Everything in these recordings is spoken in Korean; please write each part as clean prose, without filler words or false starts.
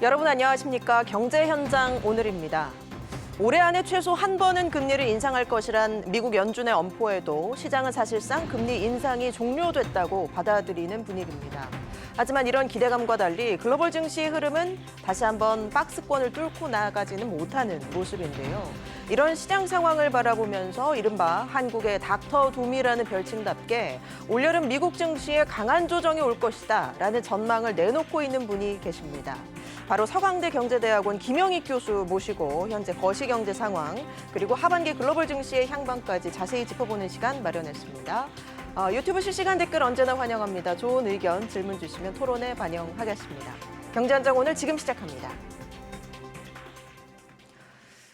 여러분 안녕하십니까? 경제 현장 오늘입니다. 올해 안에 최소 한 번은 금리를 인상할 것이란 미국 연준의 엄포에도 시장은 사실상 금리 인상이 종료됐다고 받아들이는 분위기입니다. 하지만 이런 기대감과 달리 글로벌 증시의 흐름은 다시 한번 박스권을 뚫고 나아가지는 못하는 모습인데요. 이런 시장 상황을 바라보면서 이른바 한국의 닥터 둠이라는 별칭답게 올여름 미국 증시에 강한 조정이 올 것이다 라는 전망을 내놓고 있는 분이 계십니다. 바로 서강대 경제대학원 김영익 교수 모시고 현재 거시경제 상황 그리고 하반기 글로벌 증시의 향방까지 자세히 짚어보는 시간 마련했습니다. 유튜브 실시간 댓글 언제나 환영합니다. 좋은 의견, 질문 주시면 토론에 반영하겠습니다. 경제현장 오늘 지금 시작합니다.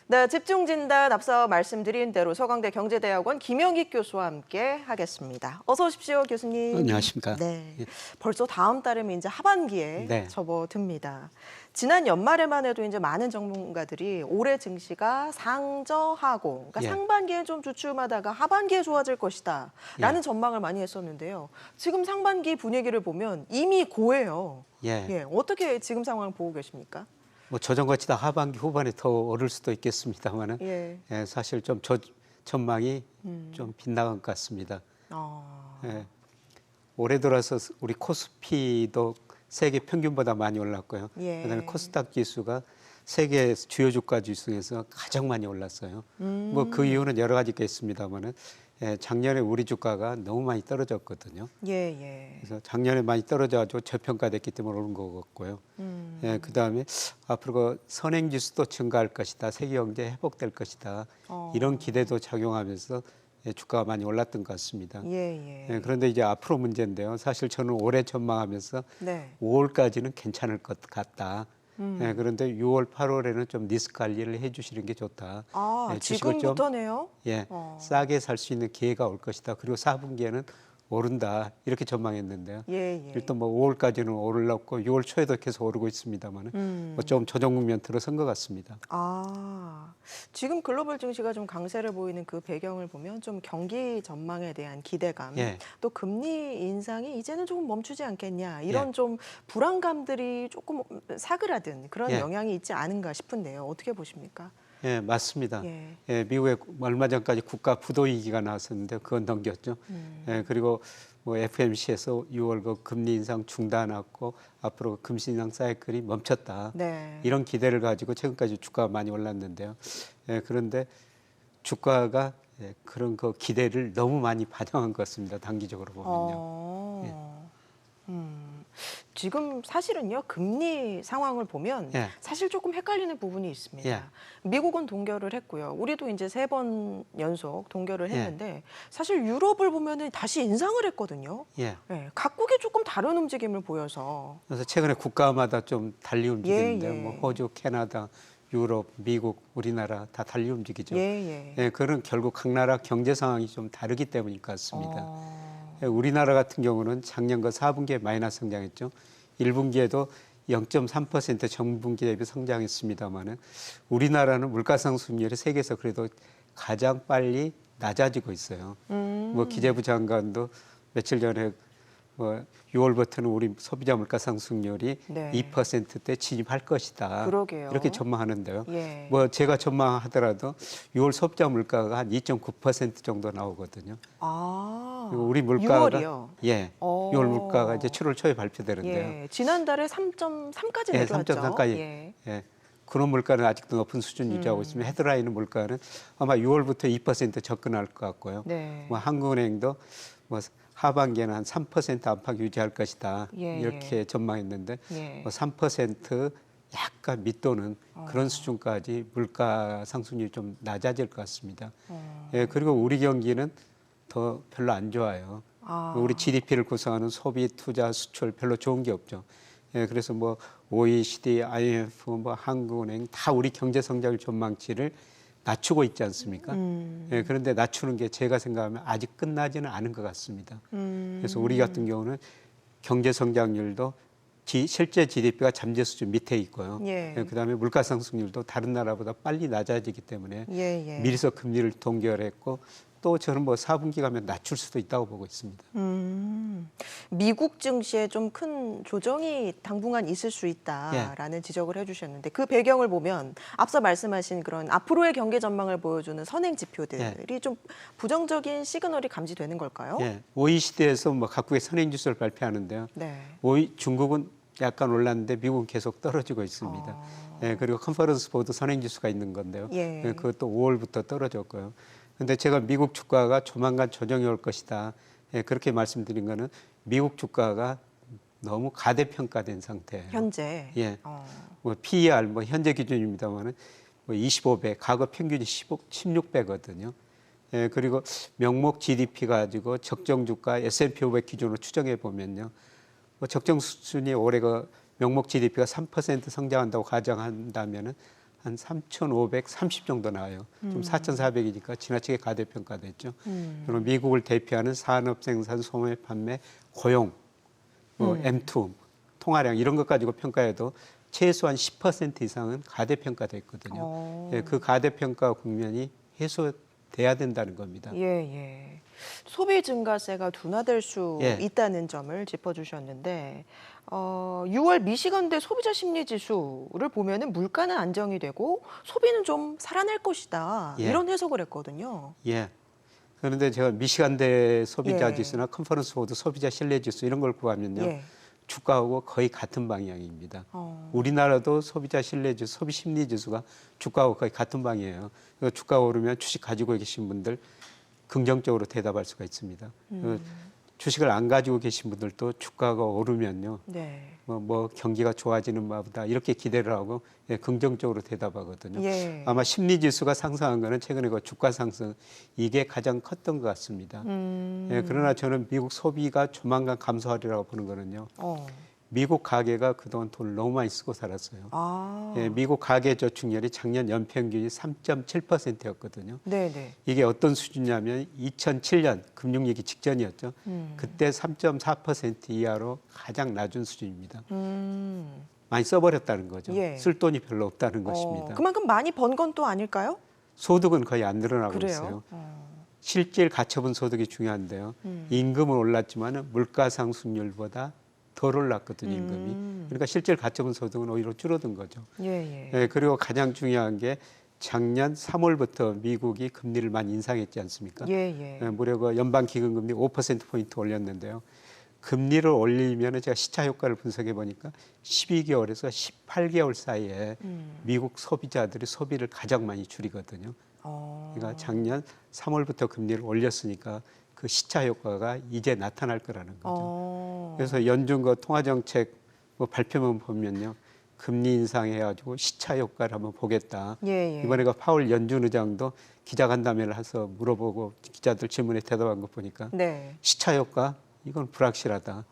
네, 집중 진단 앞서 말씀드린 대로 서강대 경제대학원 김영익 교수와 함께 하겠습니다. 어서 오십시오, 교수님. 안녕하십니까. 네, 벌써 다음 달이면 이제 하반기에 네. 접어듭니다. 지난 연말에만 해도 이제 많은 전문가들이 올해 증시가 상저하고, 그러니까 예. 상반기에 좀 주춤하다가 하반기에 좋아질 것이다라는 전망을 많이 했었는데요. 지금 상반기 분위기를 보면 이미 고해요. 예. 어떻게 지금 상황을 보고 계십니까? 뭐 저전같이 다 하반기 후반에 더 오를 수도 있겠습니다만은 예. 사실 좀 전망이 좀 빗나간 것 같습니다. 예. 올해 들어서 우리 코스피도 세계 평균보다 많이 올랐고요. 예. 그다음에 코스닥 지수가 세계 주요 주가 지수 중에서 가장 많이 올랐어요. 뭐 그 이유는 여러 가지 있겠습니다만은 작년에 우리 주가가 너무 많이 떨어졌거든요. 예. 그래서 작년에 많이 떨어져가지고 저평가됐기 때문에 오른 것 같고요. 그다음에 앞으로 그 선행지수도 증가할 것이다. 세계 경제 회복될 것이다. 이런 기대도 작용하면서 주가가 많이 올랐던 것 같습니다. 그런데 이제 앞으로 문제인데요. 사실 저는 올해 전망하면서 네. 5월까지는 괜찮을 것 같다. 그런데 6월, 8월에는 좀 리스크 관리를 해주시는 게 좋다. 주식을 지금부터네요? 좀 싸게 살 수 있는 기회가 올 것이다. 그리고 4분기에는 오른다. 이렇게 전망했는데요. 일단 뭐 5월까지는 오르려고 6월 초에도 계속 오르고 있습니다만은 뭐 좀 조정 국면 들어선 것 같습니다. 지금 글로벌 증시가 좀 강세를 보이는 그 배경을 보면 좀 경기 전망에 대한 기대감, 또 금리 인상이 이제는 조금 멈추지 않겠냐 이런 좀 불안감들이 조금 사그라든 그런 영향이 있지 않은가 싶은데요. 어떻게 보십니까? 예, 맞습니다. 미국에 얼마 전까지 국가 부도 위기가 나왔었는데 그건 넘겼죠. 그리고 뭐 FMC에서 6월 그 금리 인상 중단하고 앞으로 금리 인상 사이클이 멈췄다. 이런 기대를 가지고 최근까지 주가가 많이 올랐는데요. 그런데 주가가 그런 그 기대를 너무 많이 반영한 것 같습니다. 단기적으로 보면요. 지금 사실은요, 금리 상황을 보면 사실 조금 헷갈리는 부분이 있습니다. 미국은 동결을 했고요. 우리도 이제 3번 연속 동결을 했는데 사실 유럽을 보면은 다시 인상을 했거든요. 각국이 조금 다른 움직임을 보여서. 그래서 최근에 국가마다 좀 달리 움직이는데요. 뭐 호주, 캐나다, 유럽, 미국, 우리나라 다 달리 움직이죠. 그런 결국 각 나라 경제 상황이 좀 다르기 때문인 것 같습니다. 우리나라 같은 경우는 작년과 4분기에 마이너스 성장했죠. 1분기에도 0.3% 전분기 대비 성장했습니다만은 우리나라는 물가상승률이 세계에서 그래도 가장 빨리 낮아지고 있어요. 뭐 기재부 장관도 며칠 전에 뭐 6월부터는 우리 소비자 물가 상승률이 2%대 진입할 것이다. 그러게요. 이렇게 전망하는데요. 뭐 제가 전망하더라도 6월 소비자 물가가 한 2.9% 정도 나오거든요. 그리고 우리 물가가 6월이요? 6월 물가가 이제 7월 초에 발표되는데요. 지난달에 3.3까지 내려왔죠. 3.3까지. 그런 물가는 아직도 높은 수준 유지하고 있으면 헤드라인 물가는 아마 6월부터 2% 접근할 것 같고요. 뭐 한국은행도 뭐 하반기에는 한 3% 안팎 유지할 것이다. 이렇게 전망했는데 뭐 3% 약간 밑도는 그런 수준까지 물가 상승률이 좀 낮아질 것 같습니다. 그리고 우리 경기는 더 별로 안 좋아요. 우리 GDP를 구성하는 소비, 투자, 수출 별로 좋은 게 없죠. 그래서 뭐 OECD, IMF, 뭐 한국은행 다 우리 경제 성장 전망치를 낮추고 있지 않습니까? 그런데 낮추는 게 제가 생각하면 아직 끝나지는 않은 것 같습니다. 그래서 우리 같은 경우는 경제 성장률도 실제 GDP가 잠재 수준 밑에 있고요. 그다음에 물가 상승률도 다른 나라보다 빨리 낮아지기 때문에 미리서 금리를 동결했고 또 저는 뭐 4분기 가면 낮출 수도 있다고 보고 있습니다. 미국 증시에 좀 큰 조정이 당분간 있을 수 있다라는 지적을 해주셨는데 그 배경을 보면 앞서 말씀하신 그런 앞으로의 경제 전망을 보여주는 선행 지표들이 좀 부정적인 시그널이 감지되는 걸까요? OECD에서 뭐 각국의 선행 지수를 발표하는데요. 중국은 약간 올랐는데 미국은 계속 떨어지고 있습니다. 그리고 컨퍼런스 보드 선행 지수가 있는 건데요. 그것도 5월부터 떨어졌고요. 근데 제가 미국 주가가 조만간 조정이 올 것이다. 그렇게 말씀드린 거는 미국 주가가 너무 가대평가된 상태예요. 현재. 뭐 PER 뭐 현재 기준입니다만은 뭐 25배, 과거 평균이 16배거든요. 그리고 명목 GDP 가지고 적정 주가 S&P 500 기준으로 추정해 보면요. 뭐 적정 수준이 올해가 명목 GDP가 3% 성장한다고 가정한다면은 한 3,530 정도 나와요. 좀 4,400이니까 지나치게 가대평가됐죠. 그리고 미국을 대표하는 산업 생산, 소매, 판매, 고용, 뭐 M2, 통화량 이런 것 가지고 평가해도 최소한 10% 이상은 가대평가됐거든요. 그 가대평가 국면이 해소돼야 된다는 겁니다. 소비 증가세가 둔화될 수 있다는 점을 짚어주셨는데 6월 미시건대 소비자 심리 지수를 보면은 물가는 안정이 되고 소비는 좀 살아날 것이다 이런 해석을 했거든요. 그런데 제가 미시간대 소비자 지수나 컨퍼런스 보드 소비자 신뢰 지수 이런 걸 구하면요. 주가하고 거의 같은 방향입니다. 우리나라도 소비자 신뢰 지수, 소비 심리 지수가 주가하고 거의 같은 방향이에요. 주가가 오르면 주식 가지고 계신 분들 긍정적으로 대답할 수가 있습니다. 주식을 안 가지고 계신 분들도 주가가 오르면요. 뭐 경기가 좋아지는 바보다 이렇게 기대를 하고 긍정적으로 대답하거든요. 아마 심리 지수가 상승한 거는 최근에 그 주가 상승 이게 가장 컸던 것 같습니다. 그러나 저는 미국 소비가 조만간 감소하리라고 보는 거는요. 미국 가계가 그동안 돈을 너무 많이 쓰고 살았어요. 미국 가계 저축률이 작년 연평균이 3.7%였거든요. 이게 어떤 수준이냐면 2007년 금융위기 직전이었죠. 그때 3.4% 이하로 가장 낮은 수준입니다. 많이 써버렸다는 거죠. 쓸 돈이 별로 없다는 것입니다. 그만큼 많이 번 건 또 아닐까요? 소득은 거의 안 늘어나고 있어요. 실질 가처분 소득이 중요한데요. 임금은 올랐지만 물가 상승률보다 덜 올랐거든요, 임금이. 그러니까 실질 가처분 소득은 오히려 줄어든 거죠. 그리고 가장 중요한 게 작년 3월부터 미국이 금리를 많이 인상했지 않습니까? 무려 그 연방기금금리 5%포인트 올렸는데요. 금리를 올리면 제가 시차 효과를 분석해 보니까 12개월에서 18개월 사이에 미국 소비자들이 소비를 가장 많이 줄이거든요. 그러니까 작년 3월부터 금리를 올렸으니까 그 시차 효과가 이제 나타날 거라는 거죠. 그래서 연준과 통화정책 뭐 발표문 보면요. 금리 인상해가지고 시차 효과를 한번 보겠다. 이번에 그 파월 연준 의장도 기자간담회를 해서 물어보고 기자들 질문에 대답한 거 보니까 시차 효과 이건 불확실하다.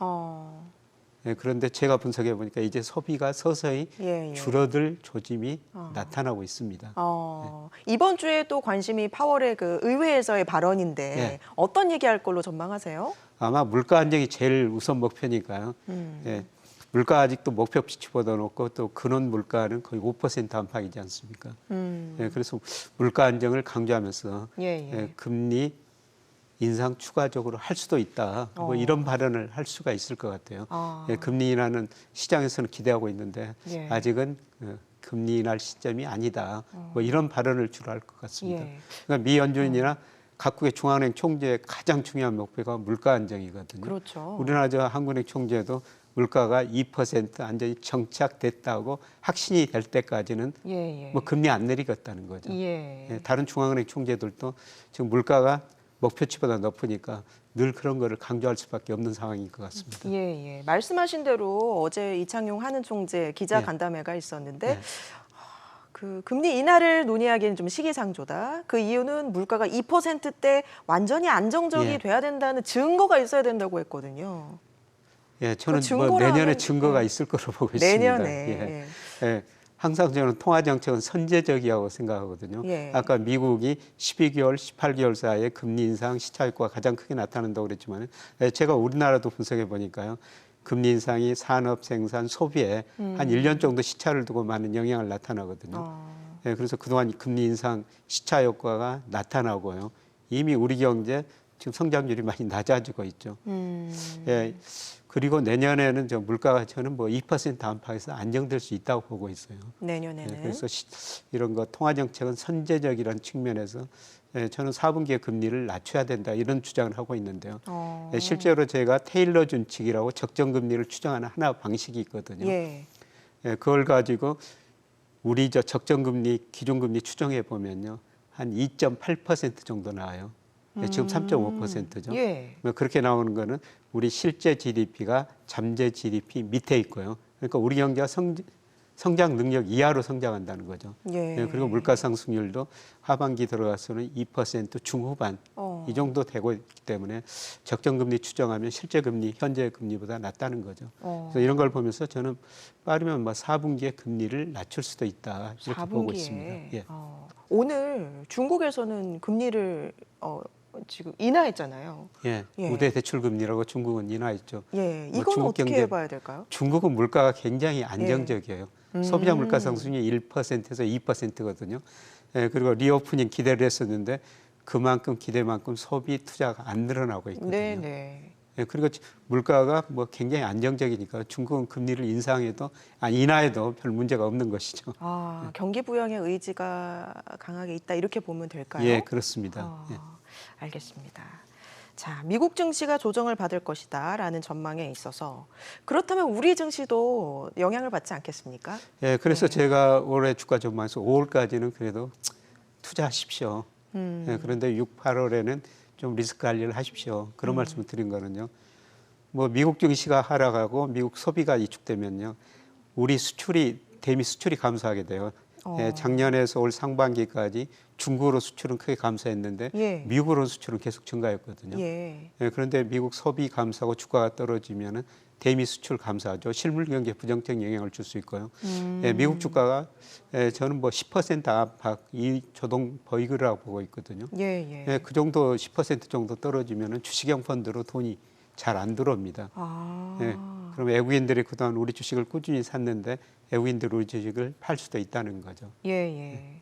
그런데 제가 분석해 보니까 이제 소비가 서서히 줄어들 조짐이 나타나고 있습니다. 이번 주에 또 관심이 파월의 그 의회에서의 발언인데 어떤 얘기할 걸로 전망하세요? 아마 물가 안정이 제일 우선 목표니까요. 물가 아직도 목표치보다 높고 또 근원 물가는 거의 5% 안팎이지 않습니까? 그래서 물가 안정을 강조하면서 금리 인상 추가적으로 할 수도 있다. 뭐 이런 발언을 할 수가 있을 것 같아요. 금리 인하는 시장에서는 기대하고 있는데 아직은 금리 인할 시점이 아니다. 뭐 이런 발언을 주로 할 것 같습니다. 그러니까 미 연준이나 각국의 중앙은행 총재의 가장 중요한 목표가 물가 안정이거든요. 우리나라 저 한국은행 총재도 물가가 2% 안정이 정착됐다고 확신이 될 때까지는 뭐 금리 안 내리겠다는 거죠. 다른 중앙은행 총재들도 지금 물가가 목표치보다 높으니까 늘 그런 거를 강조할 수밖에 없는 상황인 것 같습니다. 말씀하신 대로 어제 이창용 한은 총재 기자 간담회가 있었는데 그 금리 인하를 논의하기에는 좀 시기상조다. 그 이유는 물가가 2%대 완전히 안정적이 돼야 된다는 증거가 있어야 된다고 했거든요. 저는 뭐 내년에 증거가 있을 거로 보고 있습니다. 내년에. 항상 저는 통화정책은 선제적이라고 생각하거든요. 아까 미국이 12개월, 18개월 사이에 금리 인상 시차 효과가 가장 크게 나타난다고 그랬지만 제가 우리나라도 분석해 보니까요. 금리 인상이 산업, 생산, 소비에 한 1년 정도 시차를 두고 많은 영향을 나타나거든요. 그래서 그동안 금리 인상 시차 효과가 나타나고요. 이미 우리 경제 지금 성장률이 많이 낮아지고 있죠. 예, 그리고 내년에는 저 물가가 저는 뭐 2% 안팎에서 안정될 수 있다고 보고 있어요. 내년에는. 예, 그래서 이런 거 통화 정책은 선제적이라는 측면에서 예, 저는 4분기에 금리를 낮춰야 된다 이런 주장을 하고 있는데요. 예, 실제로 제가 테일러 준칙이라고 적정 금리를 추정하는 하나 방식이 있거든요. 예. 예, 그걸 가지고 우리 저 적정 금리 기준금리 추정해 보면요 한 2.8% 정도 나와요. 예, 지금 3.5%죠. 예. 그렇게 나오는 거는 우리 실제 GDP가 잠재 GDP 밑에 있고요. 그러니까 우리 경제가 성장 능력 이하로 성장한다는 거죠. 예. 예, 그리고 물가 상승률도 하반기 들어가서는 2% 중후반 이 정도 되고 있기 때문에 적정 금리 추정하면 실제 금리 현재 금리보다 낮다는 거죠. 그래서 이런 걸 보면서 저는 빠르면 뭐 4분기에 금리를 낮출 수도 있다 이렇게 4분기에. 보고 있습니다. 예. 오늘 중국에서는 금리를 지금 인하했잖아요. 예, 예. 우대 대출 금리라고 중국은 인하했죠. 예, 뭐 이건 중국 어떻게 경제- 봐야 될까요? 중국은 물가가 굉장히 안정적이에요. 소비자 물가 상승률이 1%에서 2%거든요. 예, 그리고 리오프닝 기대를 했었는데 그만큼 기대만큼 소비 투자가 안 늘어나고 있거든요. 네, 네. 예, 그리고 물가가 뭐 굉장히 안정적이니까 중국은 금리를 인하해도 별 문제가 없는 것이죠. 경기 부양의 의지가 강하게 있다 이렇게 보면 될까요? 예, 그렇습니다. 예. 알겠습니다. 자, 미국 증시가 조정을 받을 것이다라는 전망에 있어서 그렇다면 우리 증시도 영향을 받지 않겠습니까? 예, 그래서 제가 올해 주가 전망에서 5월까지는 그래도 투자하십시오. 예, 그런데 6, 8월에는 좀 리스크 관리를 하십시오. 그런 말씀을 드린 거는요. 뭐 미국 증시가 하락하고 미국 소비가 위축되면요. 우리 대미 수출이 감소하게 돼요. 예, 작년에서 올 상반기까지 중국으로 수출은 크게 감소했는데 예. 미국으로 수출은 계속 증가했거든요. 예. 예, 그런데 미국 소비 감소하고 주가가 떨어지면은 대미 수출 감소하죠. 실물 경제에 부정적 영향을 줄 수 있고요. 예, 미국 주가가 저는 뭐 10% 안팎 이 조동 버이그라고 보고 있거든요. 예. 예, 그 정도 10% 정도 떨어지면은 주식형 펀드로 돈이 잘 안 들어옵니다. 예, 그럼 외국인들이 그동안 우리 주식을 꾸준히 샀는데 외국인들이 우리 주식을 팔 수도 있다는 거죠. 예.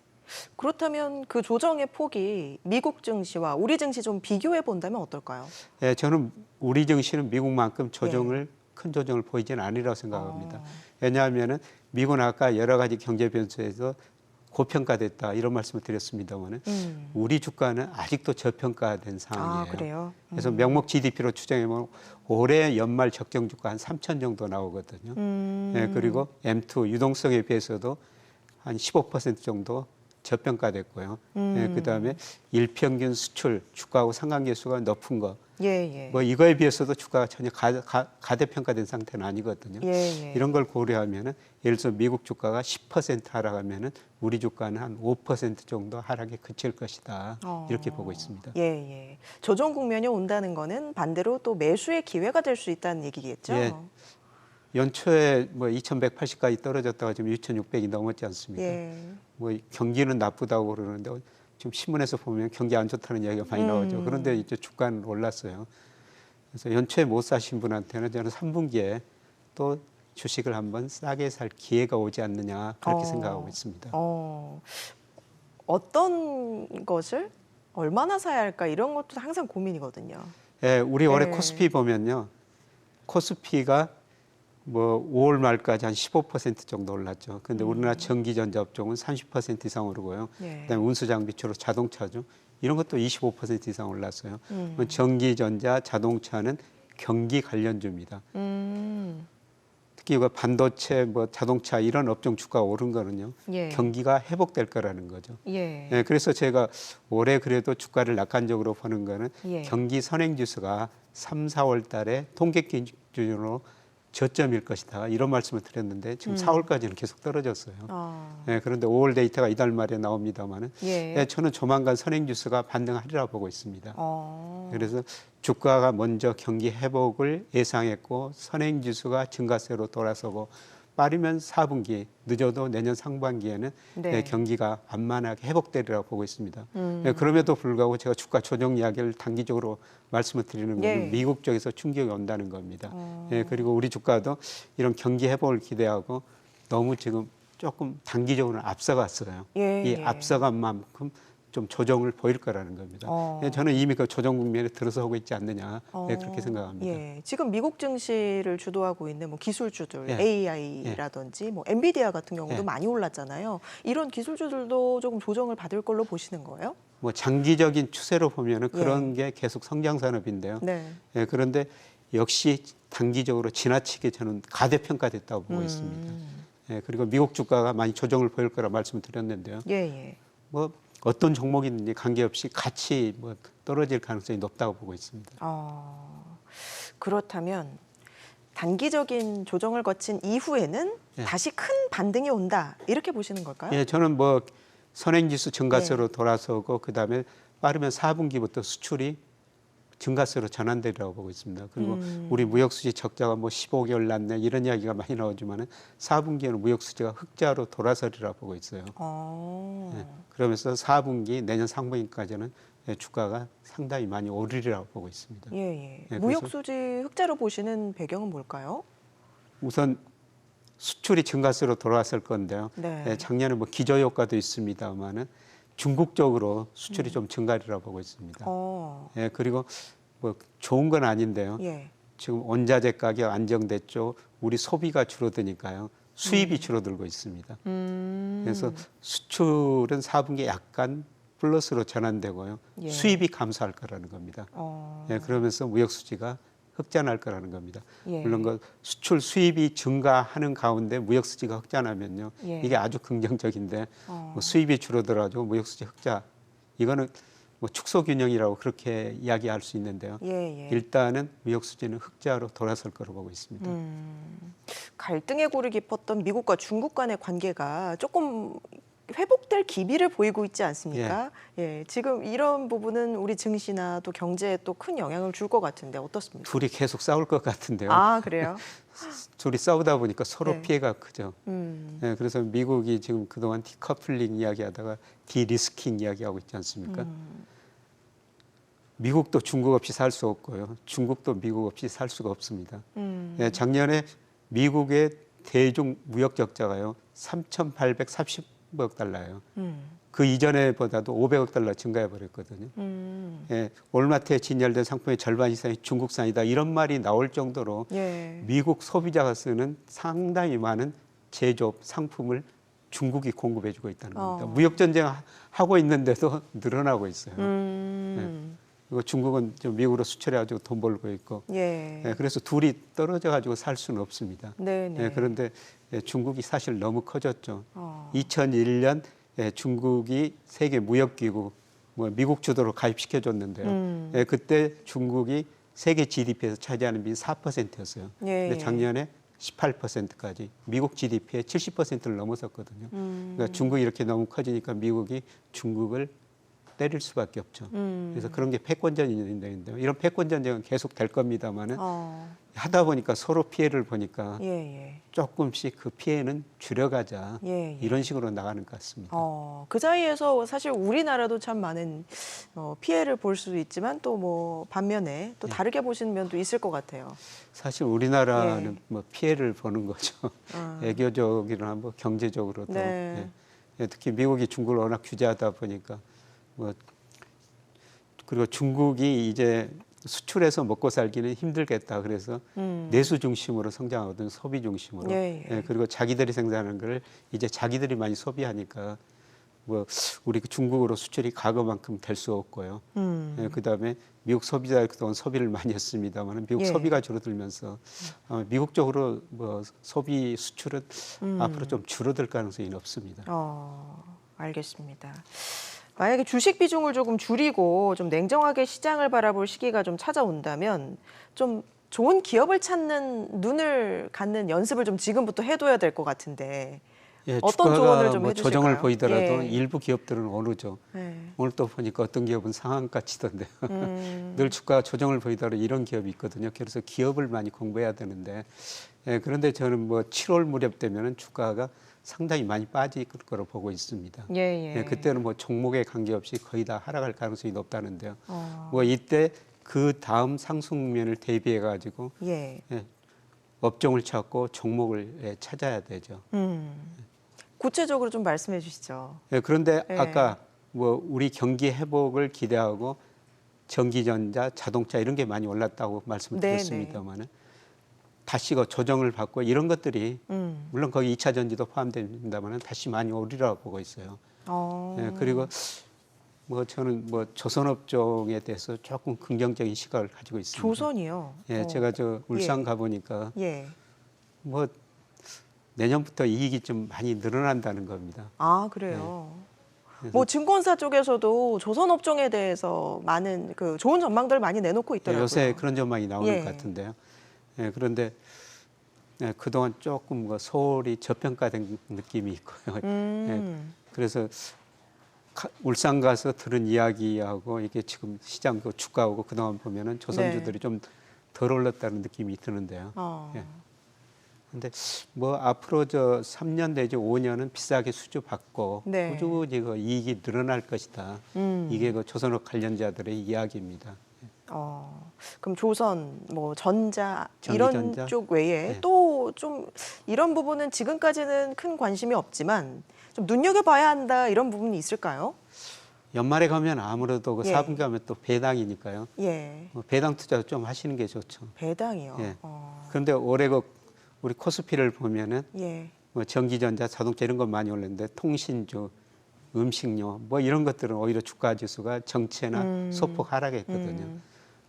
그렇다면 그 조정의 폭이 미국 증시와 우리 증시 좀 비교해 본다면 어떨까요? 예, 저는 우리 증시는 미국만큼 큰 조정을 보이지는 않으리라고 생각합니다. 왜냐하면은 미국은 아까 여러 가지 경제 변수에서 고평가됐다 이런 말씀을 드렸습니다만은 우리 주가는 아직도 저평가된 상황이에요. 그래요? 그래서 명목 GDP로 추정해보면 올해 연말 적정 주가 한 3천 정도 나오거든요. 예, 그리고 M2 유동성에 비해서도 한 15% 정도 저평가됐고요. 예, 그다음에 일평균 수출 주가하고 상관계수가 높은 거. 예. 뭐 이거에 비해서도 주가가 전혀 가대평가된 상태는 아니거든요. 예. 이런 걸 고려하면은 예를 들어서 미국 주가가 10% 하락하면은 우리 주가는 한 5% 정도 하락에 그칠 것이다. 이렇게 보고 있습니다. 예. 조정 국면이 온다는 거는 반대로 또 매수의 기회가 될 수 있다는 얘기겠죠? 예. 연초에 뭐 2,180까지 떨어졌다가 지금 6,600이 넘었지 않습니까? 예. 뭐 경기는 나쁘다고 그러는데 지금 신문에서 보면 경기 안 좋다는 이야기가 많이 나오죠. 그런데 이제 주가는 올랐어요. 그래서 연초에 못 사신 분한테는 저는 3분기에 또 주식을 한번 싸게 살 기회가 오지 않느냐 그렇게 생각하고 있습니다. 어떤 것을 얼마나 사야 할까 이런 것도 항상 고민이거든요. 예, 우리 올해 코스피 보면요. 코스피가 뭐 5월 말까지 한 15% 정도 올랐죠. 그런데 우리나라 전기전자 업종은 30% 이상 오르고요. 그다음에 운수장비 주로 자동차죠. 이런 것도 25% 이상 올랐어요. 전기전자, 자동차는 경기 관련주입니다. 특히 이거 반도체, 뭐 자동차 이런 업종 주가가 오른 거는요. 경기가 회복될 거라는 거죠. 예, 그래서 제가 올해 그래도 주가를 낙관적으로 보는 거는 경기 선행지수가 3, 4월 달에 통계 기준으로 저점일 것이다 이런 말씀을 드렸는데 지금 4월까지는 계속 떨어졌어요. 예, 그런데 5월 데이터가 이달 말에 나옵니다만은 저는 조만간 선행지수가 반등하리라 보고 있습니다. 그래서 주가가 먼저 경기 회복을 예상했고 선행지수가 증가세로 돌아서고 빠르면 4분기, 늦어도 내년 상반기에는 경기가 완만하게 회복되리라고 보고 있습니다. 그럼에도 불구하고 제가 주가 조정 이야기를 단기적으로 말씀을 드리는 건 미국 쪽에서 충격이 온다는 겁니다. 그리고 우리 주가도 이런 경기 회복을 기대하고 너무 지금 조금 단기적으로 앞서갔어요. 이 앞서간 만큼 좀 조정을 보일 거라는 겁니다. 저는 이미 그 조정 국면에 들어서고 있지 않느냐 그렇게 생각합니다. 예. 지금 미국 증시를 주도하고 있는 뭐 기술주들, 예. AI라든지 뭐 엔비디아 같은 경우도 예. 많이 올랐잖아요. 이런 기술주들도 조금 조정을 받을 걸로 보시는 거예요? 뭐 장기적인 추세로 보면은 그런 게 계속 성장 산업인데요. 네. 예, 그런데 역시 단기적으로 지나치게 저는 가대평가됐다고 보고 있습니다. 예, 그리고 미국 주가가 많이 조정을 보일 거라 말씀을 드렸는데요. 예, 예. 뭐 어떤 종목이든지 관계없이 같이 뭐 떨어질 가능성이 높다고 보고 있습니다. 그렇다면 단기적인 조정을 거친 이후에는 예. 다시 큰 반등이 온다 이렇게 보시는 걸까요? 예, 저는 뭐 선행지수 증가세로 돌아서고 그다음에 빠르면 4분기부터 수출이 증가세로 전환되리라고 보고 있습니다. 그리고 우리 무역수지 적자가 뭐 15개월 났네 이런 이야기가 많이 나오지만은 4분기에는 무역수지가 흑자로 돌아서리라고 보고 있어요. 예, 그러면서 4분기 내년 상분기까지는 주가가 상당히 많이 오르리라고 보고 있습니다. 예, 예. 예, 무역수지 흑자로 보시는 배경은 뭘까요? 우선 수출이 증가세로 돌아왔을 건데요. 네. 예, 작년에 뭐 기저효과도 있습니다만은 중국 쪽으로 수출이 좀 증가리라고 보고 있습니다. 예, 그리고 뭐 좋은 건 아닌데요. 예. 지금 원자재 가격 안정됐죠. 우리 소비가 줄어드니까요. 수입이 줄어들고 있습니다. 그래서 수출은 4분기에 약간 플러스로 전환되고요. 예. 수입이 감소할 거라는 겁니다. 예, 그러면서 무역 수지가 흑자날 거라는 겁니다. 예. 물론 그 수출 수입이 증가하는 가운데 무역 수지가 흑자나면요. 예. 이게 아주 긍정적인데 뭐 수입이 줄어들어가지고 무역 수지 흑자 이거는 뭐 축소 균형이라고 그렇게 이야기할 수 있는데요. 예, 예. 일단은 무역 수지는 흑자로 돌아설 거로 보고 있습니다. 갈등의 골이 깊었던 미국과 중국 간의 관계가 조금 회복될 기미를 보이고 있지 않습니까? 예. 지금 이런 부분은 우리 증시나 또 경제에 또 큰 영향을 줄 것 같은데 어떻습니까? 둘이 계속 싸울 것 같은데요. 아, 그래요? 둘이 싸우다 보니까 서로 네. 피해가 크죠. 예, 그래서 미국이 지금 그동안 디커플링 이야기하다가 디리스킹 이야기하고 있지 않습니까? 미국도 중국 없이 살 수 없고요. 중국도 미국 없이 살 수가 없습니다. 예, 작년에 미국의 대중 무역 적자가요. 3,830억 달러예요. 그 이전에보다도 500억 달러 증가해 버렸거든요. 예, 올마트에 진열된 상품의 절반 이상이 중국산이다 이런 말이 나올 정도로 예. 미국 소비자가 쓰는 상당히 많은 제조업 상품을 중국이 공급해주고 있다는 겁니다. 무역 전쟁 하고 있는데도 늘어나고 있어요. 그리고 중국은 좀 미국으로 수출해가지고 돈 벌고 있고, 예. 예, 그래서 둘이 떨어져가지고 살 수는 없습니다. 네, 네. 예, 그런데 중국이 사실 너무 커졌죠. 2001년 중국이 세계 무역기구 뭐 미국 주도로 가입시켜줬는데요. 예, 그때 중국이 세계 GDP에서 차지하는 비율이 4%였어요. 예, 근데 작년에 18%까지 미국 GDP의 70%를 넘어섰거든요. 그러니까 중국이 이렇게 너무 커지니까 미국이 중국을 때릴 수밖에 없죠. 그래서 그런 게 패권전이 있는데요. 이런 패권 전쟁은 계속 될 겁니다만은 하다 보니까 서로 피해를 보니까 예, 예. 조금씩 그 피해는 줄여가자 예, 예. 이런 식으로 나가는 것 같습니다. 그 사이에서 사실 우리나라도 참 많은 피해를 볼 수도 있지만 또 뭐 반면에 또 다르게 보시는 면도 있을 것 같아요. 사실 우리나라는 뭐 피해를 보는 거죠. 외교적이나 뭐 경제적으로도. 네. 예, 특히 미국이 중국을 워낙 규제하다 보니까 뭐 그리고 중국이 이제 수출해서 먹고 살기는 힘들겠다. 그래서 내수 중심으로 성장하거든 소비 중심으로. 예, 예. 예, 그리고 자기들이 생산하는 걸 이제 자기들이 많이 소비하니까 뭐 우리 중국으로 수출이 과거만큼 될 수 없고요. 예, 그다음에 미국 소비자 그동안 소비를 많이 했습니다만 미국 예. 소비가 줄어들면서 미국 쪽으로 뭐 소비 수출은 앞으로 좀 줄어들 가능성이 높습니다. 알겠습니다. 만약에 주식 비중을 조금 줄이고 좀 냉정하게 시장을 바라볼 시기가 좀 찾아온다면 좀 좋은 기업을 찾는 눈을 갖는 연습을 좀 지금부터 해둬야 될 것 같은데 예, 어떤 조언을 좀 뭐 해주실까요? 조정을 보이더라도 예. 일부 기업들은 오르죠. 네. 오늘 또 보니까 어떤 기업은 상한가 치던데요. 늘 주가 조정을 보이더라도 이런 기업이 있거든요. 그래서 기업을 많이 공부해야 되는데 예, 그런데 저는 뭐 7월 무렵 되면은 주가가 상당히 많이 빠질 거로 보고 있습니다. 예, 예. 예, 그때는 뭐 종목에 관계없이 거의 다 하락할 가능성이 높다는데요. 뭐 이때 그 다음 상승 국면을 대비해 가지고 예. 업종을 찾고 종목을 찾아야 되죠. 구체적으로 좀 말씀해 주시죠. 예, 그런데 예. 아까 뭐 우리 경기 회복을 기대하고 전기전자, 자동차 이런 게 많이 올랐다고 말씀을 네네. 드렸습니다만은 다시 그 조정을 받고 이런 것들이 물론 거기 2차 전지도 포함됩니다만은 다시 많이 오리라고 보고 있어요. 예, 그리고 뭐 저는 뭐 조선업종에 대해서 조금 긍정적인 시각을 가지고 있습니다. 조선이요? 예, 제가 저 울산 가보니까 예. 뭐 내년부터 이익이 좀 많이 늘어난다는 겁니다. 아, 그래요. 뭐 증권사 쪽에서도 조선업종에 대해서 많은 그 좋은 전망들 많이 내놓고 예, 있더라고요. 요새 그런 전망이 나오는 예. 것 같은데요. 예, 그런데 예, 그동안 조금 뭐 소홀히 저평가된 느낌이 있고요. 예, 그래서 울산 가서 들은 이야기하고 이게 지금 시장 그 주가하고 그동안 보면은 조선주들이 좀 덜 올랐다는 느낌이 드는데요. 예. 근데 뭐 앞으로 저 3년 내지 5년은 비싸게 수주받고 네. 꾸준히 그 이익이 늘어날 것이다. 이게 그 조선업 관련자들의 이야기입니다. 그럼 조선, 뭐 전자 이런 전기전자? 쪽 외에 네. 또 좀 이런 부분은 지금까지는 큰 관심이 없지만 좀 눈여겨봐야 한다 이런 부분이 있을까요? 연말에 가면 아무래도 그 예. 4분기 가면 또 배당이니까요. 예, 배당 투자 좀 하시는 게 좋죠. 배당이요. 예. 그런데 올해 그 우리 코스피를 보면은 예, 뭐 전기전자, 자동차 이런 건 많이 올랐는데 통신주, 음식료 뭐 이런 것들은 오히려 주가 지수가 정체나 소폭 하락했거든요.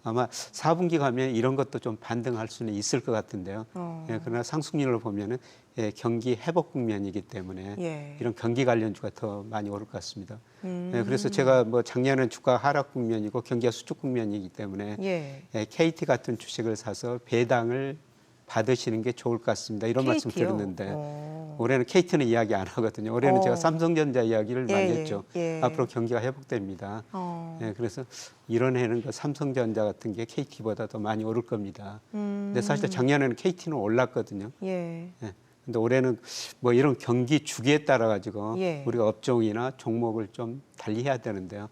아마 4분기 가면 이런 것도 좀 반등할 수는 있을 것 같은데요. 예, 그러나 상승률을 보면은 예, 경기 회복 국면이기 때문에 예. 이런 경기 관련주가 더 많이 오를 것 같습니다. 예, 그래서 제가 뭐 작년은 주가 하락 국면이고 경기가 수축 국면이기 때문에 예. 예, KT 같은 주식을 사서 배당을 받으시는 게 좋을 것 같습니다. 이런 말씀 KT 요? 드렸는데 올해는 KT는 이야기 안 하거든요. 올해는 제가 삼성전자 이야기를 예, 많이 예, 했죠. 예. 앞으로 경기가 회복됩니다. 예, 그래서 이런 해는 그 삼성전자 같은 게 KT보다 더 많이 오를 겁니다. 근데 사실 작년에는 KT는 올랐거든요. 예. 예. 근데 올해는 뭐 이런 경기 주기에 따라 가지고 예. 우리가 업종이나 종목을 좀 달리해야 되는데요.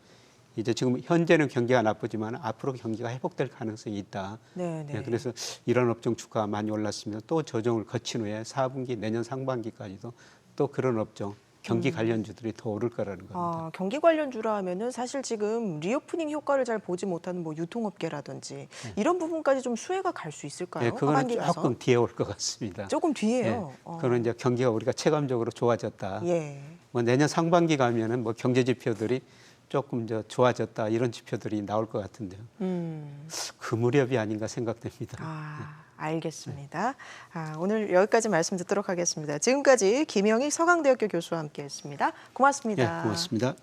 이제 지금 현재는 경기가 나쁘지만 앞으로 경기가 회복될 가능성이 있다. 네, 네. 예, 그래서 이런 업종 주가가 많이 올랐으면 또 조정을 거친 후에 4분기 내년 상반기까지도 또 그런 업종 경기 관련주들이 더 오를 거라는 겁니다. 경기 관련주라 하면은 사실 지금 리오프닝 효과를 잘 보지 못하는 뭐 유통업계라든지 이런 부분까지 좀 수혜가 갈 수 있을까요? 예, 그거는 하반기 가서? 조금 뒤에 올 것 같습니다. 조금 뒤에요. 예, 그거는 이제 경기가 우리가 체감적으로 좋아졌다. 예. 뭐 내년 상반기 가면은 뭐 경제 지표들이 조금 좋아졌다 이런 지표들이 나올 것 같은데요. 그 무렵이 아닌가 생각됩니다. 알겠습니다. 오늘 여기까지 말씀 듣도록 하겠습니다. 지금까지 김영익 서강대학교 교수와 함께했습니다. 고맙습니다. 예, 고맙습니다.